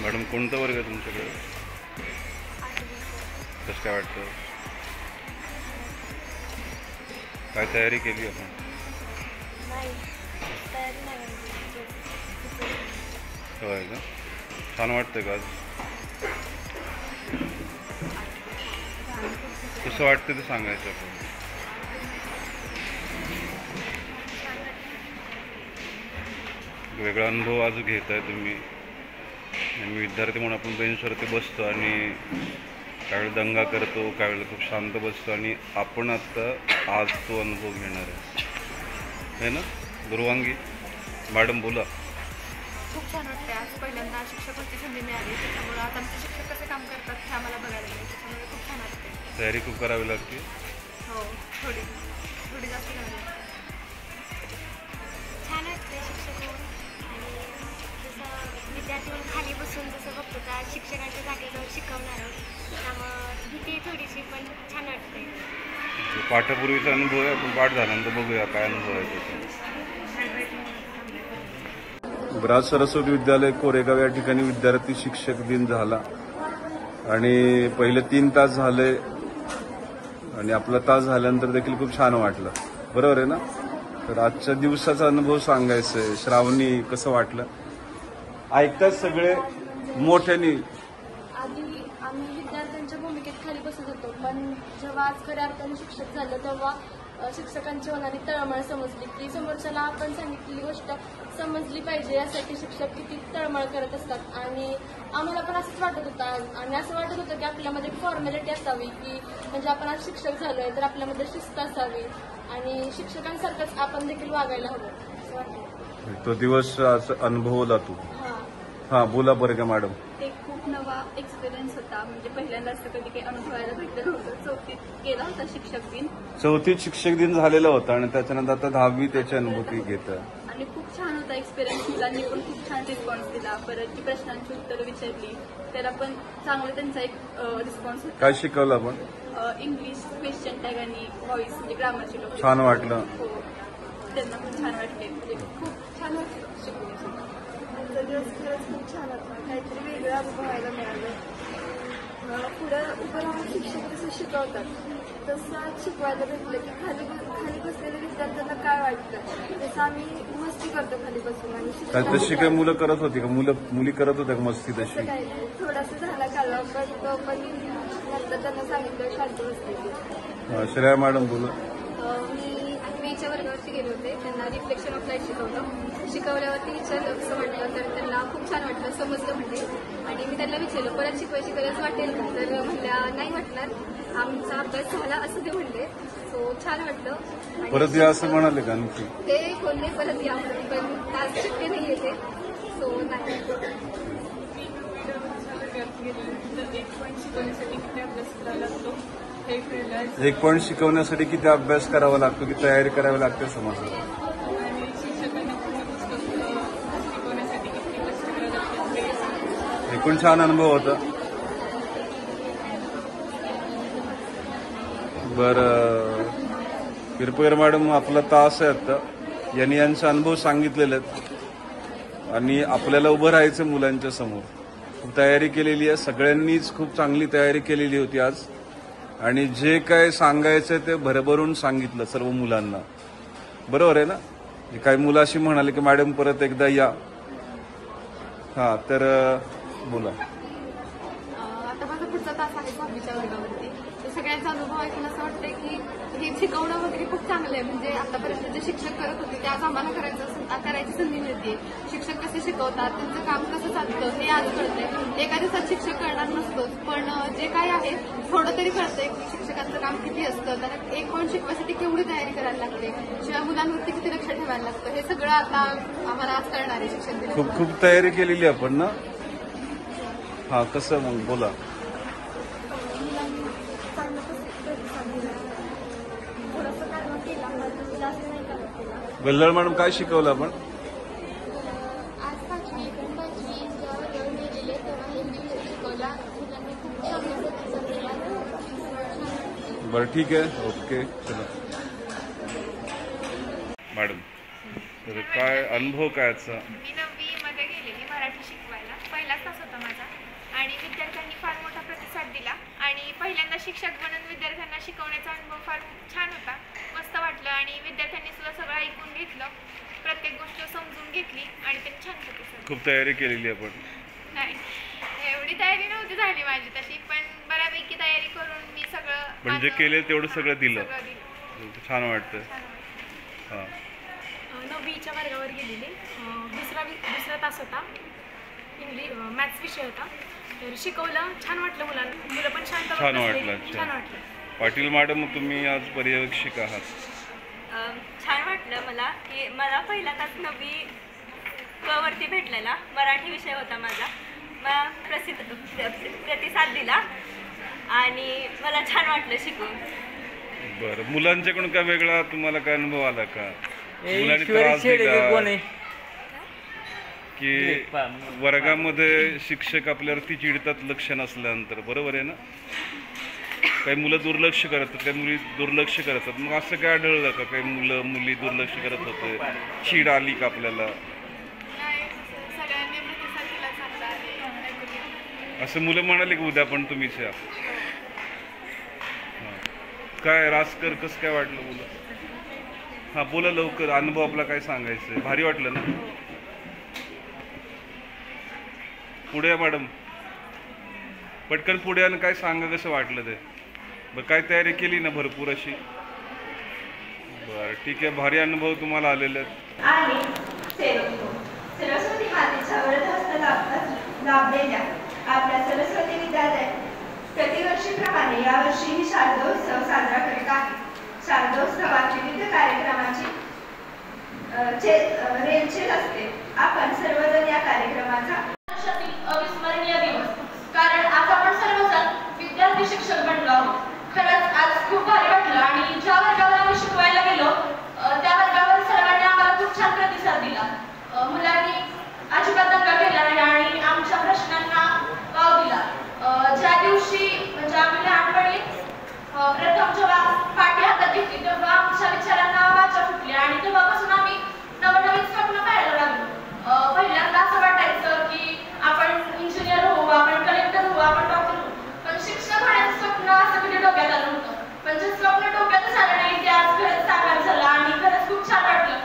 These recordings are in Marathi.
मॅडम कोणता वर्ग आहे तुमच्याकडे? कसं काय वाटतं? काय तयारी केली आपण? होय का? छान वाटतंय का आज? कसं वाटतं ते सांगायचं आपण. वेगळा अनुभव आज घेत आहे तुम्ही. मी विद्यार्थी म्हणून आपण बेंचवरती बसतो आणि काही दंगा करतो, काही वेळेला खूप शांत बसतो आणि आपण आत्ता आज तो अनुभव घेणार आहे ना दुर्वांगी? मॅडम बोला. खूप छान वाटते. आज पहिल्यांदा शिक्षकांची संधी मिळाली, त्याच्यामुळे आता आमचे शिक्षक कसे काम करतात हे आम्हाला बघायला मिळेल, त्याच्यामुळे खूप छान वाटते. तयारी खूप करावी लागते. हो, थोडी जास्त करावी लागते. छान वाटते शिक्षक होऊन. आणि जसं विद्यार्थी म्हणून खाली बसून जसं बघतो त्या शिक्षकांच्या जागेवर शिकवणार आहोत, त्यामुळं भीती थोडीशी, पण छान वाटते. पाठापूर्वीचा अनुभव आहे, आपण पाठ झाल्यानंतर बघूया काय अनुभव आहे त्याचा. राज सरस्वती विद्यालय कोरेगाव या ठिकाणी विद्यार्थी शिक्षक दिन झाला आणि पहिले 3 तास झाले आणि आपला तास झाल्यानंतर देखील खूप छान वाटलं. बरोबर आहे ना? तर आजच्या दिवसाचा अनुभव सांगायचा आहे. श्रावणी, कसं वाटलं? ऐकतात सगळे मोठ्यानी. आधी आम्ही विद्यार्थ्यांच्या भूमिकेत खाली बसत होतो, पण जेव्हा आज खऱ्या अर्थाने शिक्षक झालं तेव्हा शिक्षकांच्या मनाने तळमळ समजली की समोरच्याला आपण सांगितलेली गोष्ट समजली पाहिजे, यासाठी शिक्षक किती तळमळ करत असतात. आणि आम्हाला पण असंच वाटत होतं आणि असं वाटत होतं की आपल्यामध्ये फॉर्मॅलिटी असावी, की म्हणजे आपण आज शिक्षक झालोय तर आपल्यामध्ये शिस्त असावी आणि शिक्षकांसारखंच आपण देखील वागायला हवं असं वाटतं. तो दिवस अनुभवला तू? हां, बोला बरं का मॅडम. एक खूप नवा एक्सपिरियन्स होता. म्हणजे पहिल्यांदा असं कधी काही अनुभवायला भेटलं नव्हतं. 4थीत केला होता शिक्षक दिन. 4थीत शिक्षक दिन झालेला होता आणि त्याच्यानंतर आता 10वी त्याची अनुभूती घेत. आणि खूप छान होता एक्सपिरियन्स. मुलांनी पण खूप छान रिस्पॉन्स दिला. परत जी प्रश्नांची उत्तरं विचारली त्याला पण चांगलं त्यांचा एक रिस्पॉन्स होता. काय शिकवलं आपण? इंग्लिश, क्वेश्चन टॅग आणि व्हॉइस म्हणजे ग्रामरची लोक. छान वाटलं? हो, त्यांना खूप छान वाटले. म्हणजे खूप छान वाटलं शिकवण्यासाठी. आमचा दिवस खरंच खूप छान होता. काहीतरी वेगळं अनुभवायला मिळालं. पुढं उभं राहून शिक्षक जसं शिकवतात तसं आज शिकवायला भेटलं की खाली बसलेल्या विद्यार्थ्यांना काय वाटतं. जसं आम्ही मस्ती करतो खाली बसून आणि तशी काय मुलं करत होती का? मुली करत होत्या का मस्ती तशी? काही नाही, थोडंसं झाला खाल्ला, पण तो पण नंतर त्यांना सांगितलं शांत बसले. श्रेया मॅडम बोला. मी मेच्या वर्गावरती गेले होते. त्यांना रिफ्लेक्शन ऑफ लाईट शिकवल्यावरती विचारलं कसं वाटलं, तर त्यांना खूप छान वाटलं, समजलं म्हणजे. आणि मी त्यांना विचारलं परत शिकवायची गरज वाटेल का, तर म्हणल्या नाही वाटणार, आमचा अभ्यास झाला असं ते म्हणले. सो छान वाटलं. परत या असं म्हणाले का आणखी? ते बोलले परत या, पण तास शक्य नाही येते. सो नाही. एक पॉईंट शिकवण्यासाठी किती अभ्यास करावा लागतो, की तयारी करावी लागते समजलं. एकूण छान अनुभव होता. बरं किरपेकर मॅडम, आपला तास आहे आता. यांचे अनुभव सांगितलेले आहेत आणि आपल्याला उभं राहायचं मुलांच्या समोर. खूप तयारी केलेली आहे, सगळ्यांनीच खूप चांगली तयारी केलेली होती आज आणि जे काय सांगायचं ते भरभरून सांगितलं सर्व मुलांना. बरोबर आहे ना? काही मुलं अशी म्हणाले की मॅडम परत एकदा या. तर बोला. आता माझा पुढचा तास आहे 6वीच्या वर्गावरती. तर सगळ्यांचा अनुभव ऐकून असं वाटतंय की हे शिकवणं वगैरे खूप चांगलं आहे. म्हणजे आतापर्यंत जे शिक्षक करत होते ते आज आम्हाला करायची संधी मिळते. शिक्षक कसे शिकवतात, त्यांचं काम कसं चालतं हे आज कळतंय. एका दिवसात शिक्षक करणार नसतोच, पण जे काय आहे थोडं तरी कळतंय की शिक्षकांचं काम किती असतं, त्यांना एक पण शिकवायसाठी केवढी तयारी करायला लागते, शिवाय मुलांवरती किती लक्ष ठेवायला लागतं, हे सगळं आता आम्हाला आज कळणार आहे शिक्षक दिन. खूप तयारी केलेली आपण ना? कसं मग बोला. गल्लळ मॅडम, काय शिकवलं आपण? आज 5वी जेव्हा वर्गावर गेलेले तेव्हा हिंदी शिकवला. मुलांनी खूप चांगल्या प्रतिसाद दिला. बरं ठीक आहे, ओके चला. मॅडम तर काय अनुभव काय आजचा? मी 9वी मध्ये गेलेली मराठी शिकवायला. पहिलाच तास होता माझा. शिक्षक बनून विद्यार्थ्यांना शिकवण्याचा अनुभव फार छान होता. मस्त वाटलं आणि विद्यार्थ्यांनी सुद्धा सगळं ऐकून घेतलं, प्रत्येक गोष्ट समजून घेतली आणि त्यांनी छान प्रतिसाद. खूप तयारी केलेली आपण. नाही, एवढी तयारी नव्हती झाली माझी तशी, पण बऱ्यापैकी तयारी करून मी सगळं म्हणजे केले तेवढं सगळं दिलं. छान वाटतं. हां, 9वीच्या वर्गावर गेलेली. दुसरा तास होता, मॅथ्स विषय होता. तर शिकवलं, छान वाटलं मुलांना, मुलं पण शांत छान बसले. वाटलं. छान वाटलं. पाटील मॅडम, तुम्ही आज पर्यवेक्षक आहात. छान वाटलं मला की मला पहिला तास 9वी क वरती भेटलेला. मराठी विषय होता माझा. मला प्रतिसाद दिला आणि मला छान वाटलं शिकून. बरं, मुलांच्याकडून काय वेगळा तुम्हाला काय अनुभव आला का? मुलांनी त्रास दिला की वर्गामध्ये शिक्षक आपल्यावरती चिडतात लक्ष नसल्यानंतर, बरोबर आहे ना? काही मुलं दुर्लक्ष करतात, काही मुली दुर्लक्ष करतात. मग असं काय आढळलं का? काही मुलं मुली दुर्लक्ष करत होते, चीड आली का आपल्याला? सगळ्यांनी प्रतिसाद दिला चांगला आणि असं मुलं म्हणाले की उद्या पण तुम्हीच या? काय राजकर कसं काय वाटलं मुलं? हां, बोला लवकर, अनुभव आपला काय सांगायचं आहे? भारी वाटलं ना? पुढे मॅडम, पटकन पुढे आणि काय सांगा, कसं वाटलं ते? बरं, काय तयारी केली ना भरपूर अशी? बरं, ठीक आहे, भारी अनुभव तुम्हाला आलेले आहेत. आणि सरस्वती मातेच्या वरदहस्त लाभलेल्या आपल्या सरस्वती विद्यालय प्रतिवर्षीप्रमाणे यावर्षीही शारदोत्सव साजरा करीत आहे. शारदोत्सवात विविध कार्यक्रमाची रेलचेल असते. आपण सर्वजण या कार्यक्रमाचा अविस्मरणीय दिवस, कारण आज आपण सर्वजण विद्यार्थी शिक्षक बनलो आहोत. खरंच आज खूप भारी वाटलं आणि ज्या वर्गावर आम्ही शिकवायला गेलो त्या वर्गावर सर्वांनी आम्हाला खूप छान प्रतिसाद दिला. मुलांनी अजिबात दंगा केला नाही आणि आमच्या प्रश्नांना वाव दिला. ज्या दिवशी म्हणजे आम्ही लहानपणी प्रथम जेव्हा पाठी हातात घेतली तेव्हा आमच्या विचारांना वाचा फुटली आणि तेव्हापासून आम्ही नवनवीन स्वप्न पाहायला लागलो. पहिल्यांदा असं वाटायचं की आपण इंजिनियर होऊ, आपण कलेक्टर होऊ, आपण डॉक्टर होऊ, पण शिक्षक होण्याचं स्वप्न असं कधी डोक्यात आलं नव्हतं. पण जे स्वप्न डोक्यातच आलं नाही ते आज खरंच साकार झालं आणि खरंच खूप छान वाटलं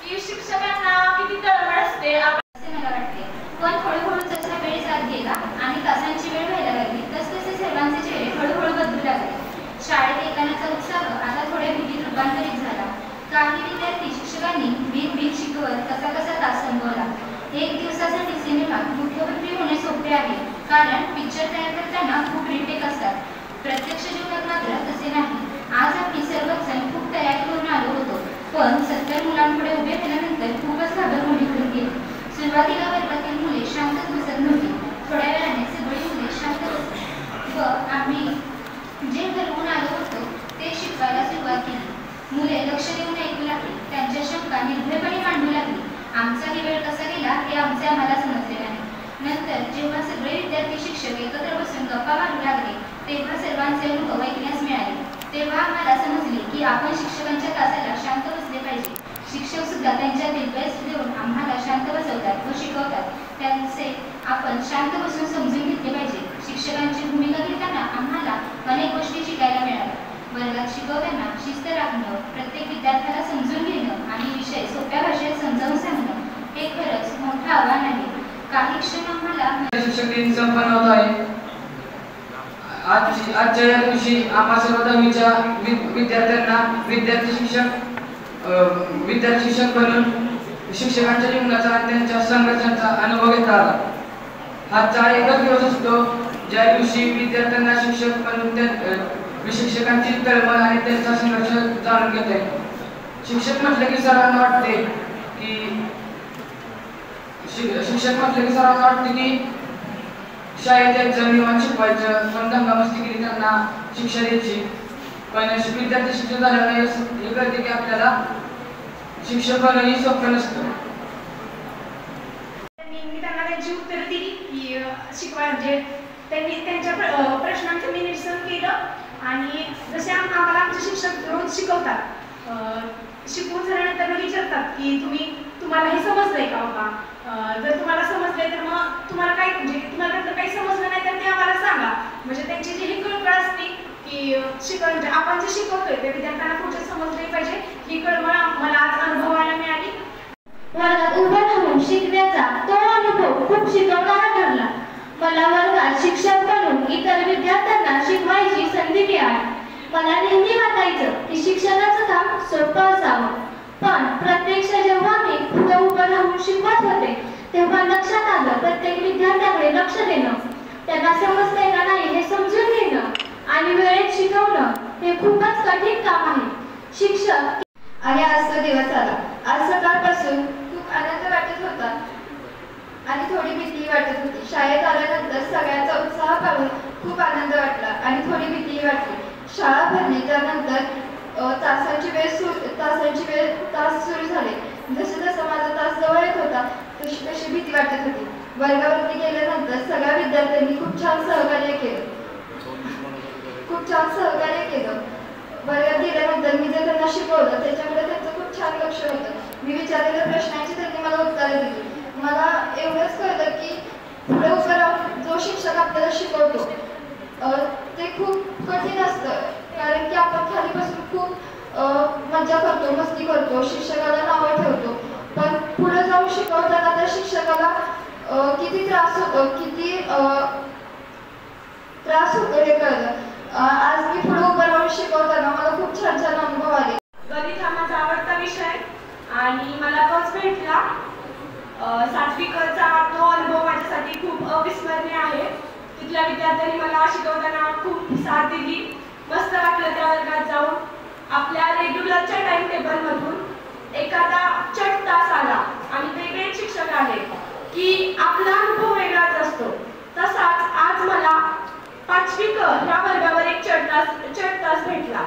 की शिक्षकांना किती तळमळ असते असे मला वाटते. पण हळूहळू जसा वेळ जात गेला आणि तासांची वेळ व्हायला लागली तसतसे सर्वांचे चेहरे हळूहळू बदलू लागले. शाळेत येतानाचा उत्साह आता थोड्या भीतीत रूपांतरित झाला. काही विद्यार्थी शिक्षकांनी भीत शिकवत कसा तास संपवला. एक दिवसासाठी सिनेमा मुख्यमंत्री होणे सोपे आहे, कारण पिक्चर तयार करताना खूप रिटेक असतात. प्रत्यक्ष जीवनात मात्र तसे नाही. आज आम्ही सर्वच जण खूप तयारी करून आलो होतो, पण 70 मुलांपुढे उभे राहिल्यानंतर खूपच घाबरहून निघून गेली. सुरुवातीला वर्गातील मुले शांतच बसत नव्हती. थोड्या वेळाने सगळी मुले शांत बसली व आम्ही जे ठरवून आलो होतो ते शिकवायला सुरुवात केली. मुले लक्ष देऊन ऐकू लागली, त्यांच्या शंका निर्भयपणे मांडू लागली. आमचाही वेळ कसा गेला हे आम्हाला समजले नाही. नंतर जेव्हा सगळे विद्यार्थी शिक्षक एकत्र बसून गप्पा मारू लागले तेव्हा सर्वांचे अनुभव ऐकण्यास मिळाले. तेव्हा आम्हाला समजले की आपण शिक्षकांच्या तासाला शांत बसले पाहिजे. शिक्षक सुद्धा त्यांच्यातील बेस्ट देऊन आम्हाला शांत बसवतात व शिकवतात. त्यांचे आपण शांत बसून समजून घेतले पाहिजे. शिक्षकांची भूमिका घेताना आम्हाला अनेक गोष्टी शिकायला मिळाल्या. वर्गात शिकवताना शिस्त राखणं, प्रत्येक विद्यार्थ्याला समजून घेणं आणि विषय सोप्या भाषेत समजावून सांगणं हे खरंच मोठं आव्हान आहे. काही क्षण आम्हाला शिक्षक दिन संपन्न होत आहे. आजच्या या दिवशी आम्हा सर्व दहावीच्या विद्यार्थ्यांना विद्यार्थी शिक्षक बनून शिक्षकांच्या जीवनाचा आणि त्यांच्या संघर्षांचा अनुभव घेता आला. आजचा एकच दिवस असतो ज्या दिवशी विद्यार्थ्यांना शिक्षक बनून शिक्षकांची तळमळ आणि त्यांचा संघर्ष जाणून घेता येतो. शिक्षक म्हटलं की सर्वांना वाटते की शाळेत यायचं, निवांत शिकवायचं, पण दंगामस्ती केली त्यांना शिक्षा द्यायची. पण विद्यार्थी शिक्षक झाल्याने हे कळते की आपल्याला शिक्षक बनणं ही स्वप्न नसतं. मी त्यांना त्यांची उत्तरं दिली की शिकवाय म्हणजे त्यांनी त्यांच्या प्रश्नांचं मी निरसन केलं आणि जसे आम्हाला आमचे शिक्षक रोज शिकवतात. शिकवून झाल्यानंतर विचारतात की तुम्हाला हे समजलंय का बाबा? जर तुम्हाला समजलंय तर मग तुम्हाला काय म्हणजे तुम्हाला काही समजलं नाही तर ते आम्हाला सांगा. म्हणजे त्यांची जी ही कळकळ असते की म्हणजे आपण जे शिकवतोय ते विद्यार्थ्यांना पुढे समजले पाहिजे ही कळवळ मला आज अनुभवायला मिळाली. वर्गात उभं राहून शिकण्याचा तो अनुभव खूप शिकवणारा ठरला. मला वर्गात शिक्षक बनून इतर विद्यार्थ्यांना शिकवायची संधी मिळाली. मला नेहमी वाटायचं की शिक्षणाचं काम सोपं असावं, पण प्रत्यक्ष जेव्हा मी पुढे उभं राहून शिकवत होते तेव्हा लक्षात आलं प्रत्येक विद्यार्थ्याकडे लक्ष देणं, त्यांना समजतंय का नाही हे समजून घेणं आणि वेळेत शिकवणं हे खूपच कठीण काम आहे. शिक्षक आणि आज तो दिवस आला. आज सकाळपासून खूप आनंद वाटत होता आणि थोडी भीती वाटत होती. शाळेत आल्यानंतर सगळ्यांचा उत्साह पाहून खूप आनंद वाटला आणि थोडी भीती वाटली. शाळा भरली त्यानंतर तास सुरू झाले. जसे जसं माझा तास जवळ येत होता तशी भीती वाटत होती. वर्गावरती गेल्यानंतर सगळ्या विद्यार्थ्यांनी खूप छान सहकार्य केलं. वर्गात गेल्यानंतर मी जे त्यांना शिकवलं त्याच्याकडे त्यांचं खूप छान लक्ष होतं. मी विचारलेल्या प्रश्नांची त्यांनी मला उत्तरे दिली. मला एवढंच कळलं की पुढे उभं राहून जो शिक्षक आपल्याला शिकवतो ते खूप कठीण असतं, कारण की आपण खाली बसून खूप मज्जा करतो, मस्ती करतो, शिक्षकाला नावं ठेवतो, पण पुढे जाऊन शिकवताना त्या शिक्षकाला किती त्रास होतो हे कळलं. आज मी पुढे उभं राहून शिकवताना मला खूप छान छान अनुभव आले. गणित हा माझा आवडता विषय आणि मला तोच भेटला. 7वी चा तो अनुभव माझ्यासाठी खूप अविस्मरणीय आहे. तिथल्या विद्यार्थ्यांनी मला शिकवताना खूप साथ दिली. मस्त वाटलं त्या वर्गात जाऊन. आपल्या रेग्युलरच्या टाइम टेबलमधून एखादा चट तास आला आणि वेगळे शिक्षक आले की आपला अनुभव वेगळाच असतो. तसाच आज मला 5वी क ह्या वर्गावर एक चट तास भेटला.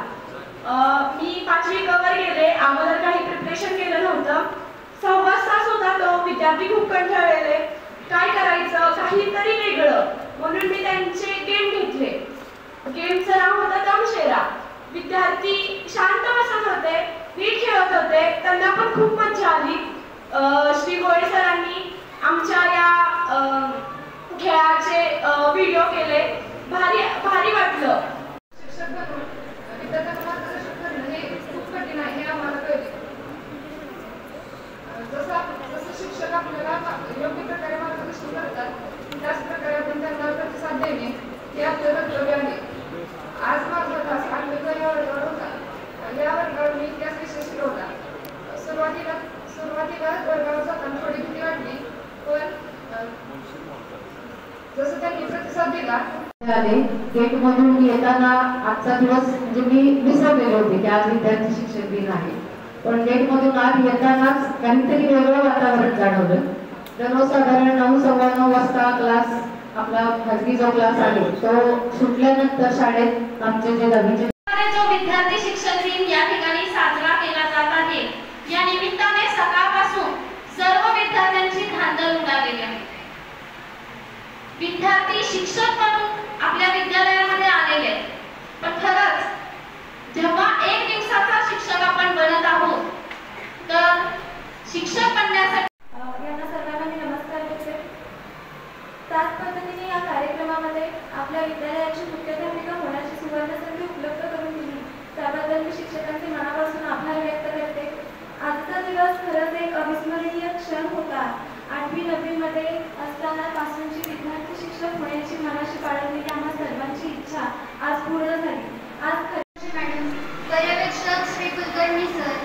मी 5वी क वर गेले. अगोदर काही प्रिपरेशन केलं नव्हतं. 6वा तास होता तो. विद्यार्थी खूप कंटाळलेले. काय करायचं, काहीतरी वेगळं, म्हणून मी त्यांचे गेम घेतले. गेमचं नाव होतं तमशेरा. विद्यार्थी शांत बसत होते, नीट खेळत होते, त्यांना पण खूप मजा आली. श्री गोळे सरांनी आमच्या या खेळाचे व्हिडिओ केले. भारी वाटलं. शिक्षक बनून विद्यार्थ्यांना मार्गदर्शन करणं हे खूप कठीण आहे हे आम्हाला कळले. जसं शिक्षक आपल्याला योग्य प्रकारे मार्गदर्शन करतात त्याच प्रकारे आपण त्यांना प्रतिसाद देणे हे आपलं कर्तव्य आहे. आज माझा तास 8वी या वर्गावर होता. या वर्गावर मी इतिहास विषय शिकवला. सुरुवातीला वर्गावर जाताना थोडी भीती वाटली, पण जसं त्यांनी प्रतिसाद दिला गेट मधून येताना आजचा दिवस म्हणजे मी विसरलेले होते की आज विद्यार्थी शिक्षक दिन आहे, पण गेट मधून आज येतानाच काहीतरी वेगळं वातावरण जाणवलं. दररोज साधारण 9:15 वाजता क्लास आपला खाजगी जो क्लास आहे तो सुटल्यानंतर शाळेत आमचे जे दहावीचे जो विद्यार्थी शिक्षक दिन या ठिकाणी साजरा केला जात आहे. या निमित्ताने सकाळपासून सर्व विद्यार्थ्यांची धांदल उडालेली आहे. विद्यार्थी शिक्षक म्हणून आपल्या विद्यालयामध्ये आलेले आहेत, पण खरंच जेव्हा एक दिवसाचा शिक्षक आपण बनत आहोत तर शिक्षक बनण्यासाठी यांना सर्वांना मी नमस्कार करते. त्याच पद्धतीने या कार्यक्रमामध्ये आपल्या विद्यालयाची मुख्याध्यापिका होण्याची सुवर्ण संधी उपलब्ध करून दिली त्याबद्दल मी शिक्षकांचे मनापासून आभार व्यक्त करते. आजचा दिवस खरंच एक अविस्मरणीय क्षण होता. 8वी-9वी मध्ये असताना पासूनची विद्यार्थी शिक्षक होण्याची मनाशी बाळगलेली आम्हा सर्वांची इच्छा आज पूर्ण झाली. आज मॅडम, पर्यवेक्षक श्री कुलकर्णी सर,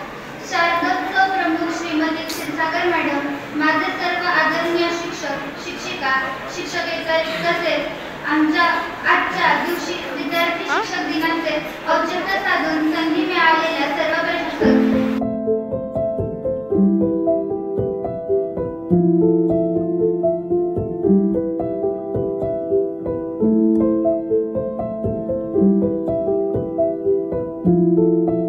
शारदा प्रमुख श्रीमती क्षीरसागर मॅडम, माझे सर्व आदरणीय शिक्षक शिक्षिका शिक्षकेतर तसेच आमच्या आजच्या दिवशी विद्यार्थी शिक्षक दिनाचे औचित्य साधून संधी मिळालेल्या सर्व प्रशासक Thank you.